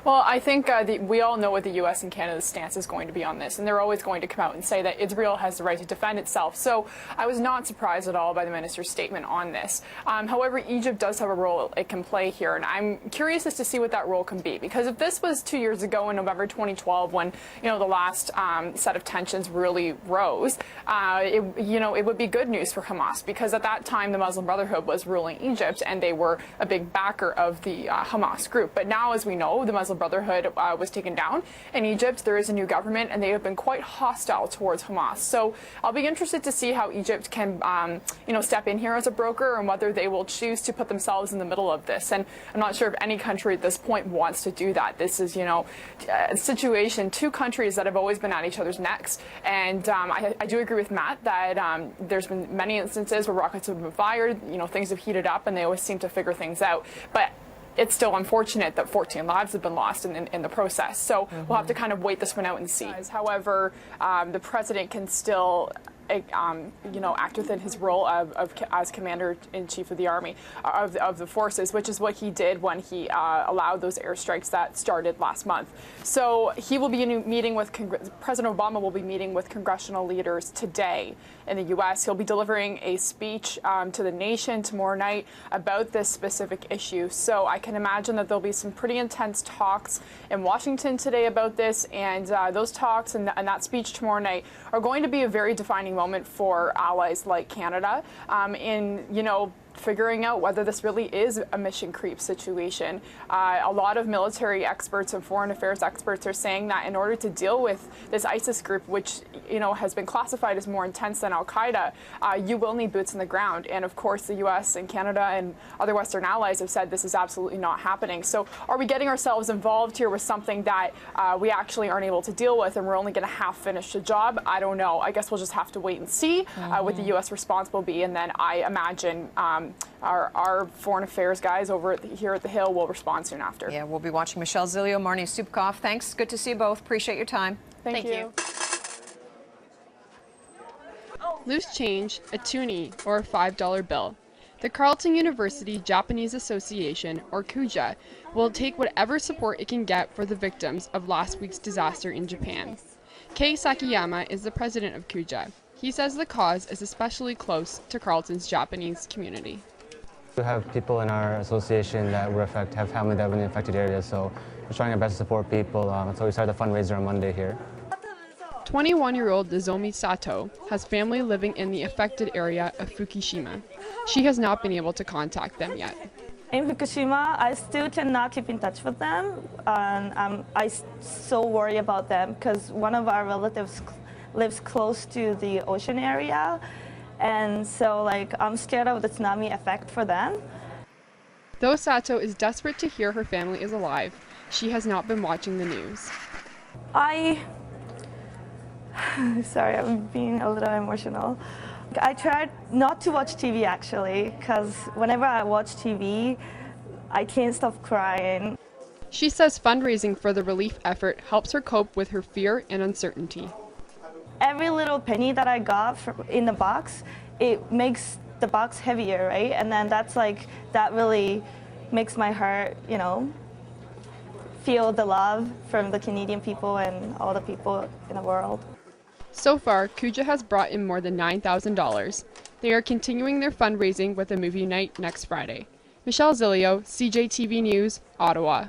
Well, I think we all know what the U.S. and Canada's stance is going to be on this, and they're always going to come out and say that Israel has the right to defend itself. So I was not surprised at all by the minister's statement on this. However, Egypt does have a role it can play here, and I'm curious as to see what that role can be. Because if this was 2 years ago in November 2012, when the last set of tensions really rose, it would be good news for Hamas, because at that time the Muslim Brotherhood was ruling Egypt, and they were a big backer of the Hamas group. But now, as we know, the Muslim Brotherhood was taken down in Egypt. There is a new government, and they have been quite hostile towards Hamas. So I'll be interested to see how Egypt can, step in here as a broker, and whether they will choose to put themselves in the middle of this. And I'm not sure if any country at this point wants to do that. This is, a situation, two countries that have always been at each other's necks. And I do agree with Matt that there's been many instances where rockets have been fired. Things have heated up, and they always seem to figure things out. But it's still unfortunate that 14 lives have been lost in the process. So we'll have to kind of wait this one out and see. However, the president can still act within his role as commander-in-chief of the army, of the forces, which is what he did when he allowed those airstrikes that started last month. So he will be meeting with President Obama will be meeting with congressional leaders today in the U.S. He'll be delivering a speech to the nation tomorrow night about this specific issue. So I can imagine that there'll be some pretty intense talks in Washington today about this, and those talks and that speech tomorrow night are going to be a very defining moment for allies like Canada in figuring out whether this really is a mission creep situation. A lot of military experts and foreign affairs experts are saying that in order to deal with this ISIS group, which has been classified as more intense than Al-Qaeda, you will need boots on the ground. And of course, the U.S. and Canada and other Western allies have said this is absolutely not happening. So are we getting ourselves involved here with something that we actually aren't able to deal with, and we're only going to half finish the job? I don't know. I guess we'll just have to wait and see what the U.S. response will be, and then I imagine our foreign affairs guys over here at the Hill will respond soon after. Yeah, we'll be watching. Michelle Zilio, Marnie Stupkoff, thanks. Good to see you both. Appreciate your time. Thank you. Loose change, a toonie, or a $5 bill. The Carleton University Japanese Association, or KUJA, will take whatever support it can get for the victims of last week's disaster in Japan. Kei Sakiyama is the president of KUJA. He says the cause is especially close to Carleton's Japanese community. We have people in our association that have family that are in the affected areas, so we're trying our best to support people. So we started a fundraiser on Monday here. 21-year-old Nozomi Sato has family living in the affected area of Fukushima. She has not been able to contact them yet. In Fukushima, I still cannot keep in touch with them, and I so worry about them because one of our relatives lives close to the ocean area, and so I'm scared of the tsunami effect for them. Though Sato is desperate to hear her family is alive, she has not been watching the news. Sorry, I'm being a little emotional. I tried not to watch TV actually, because whenever I watch TV, I can't stop crying. She says fundraising for the relief effort helps her cope with her fear and uncertainty. Every little penny that I got in the box, it makes the box heavier, right? And then that really makes my heart, feel the love from the Canadian people and all the people in the world. So far, KUJA has brought in more than $9,000. They are continuing their fundraising with a movie night next Friday. Michelle Zilio, CJTV News, Ottawa.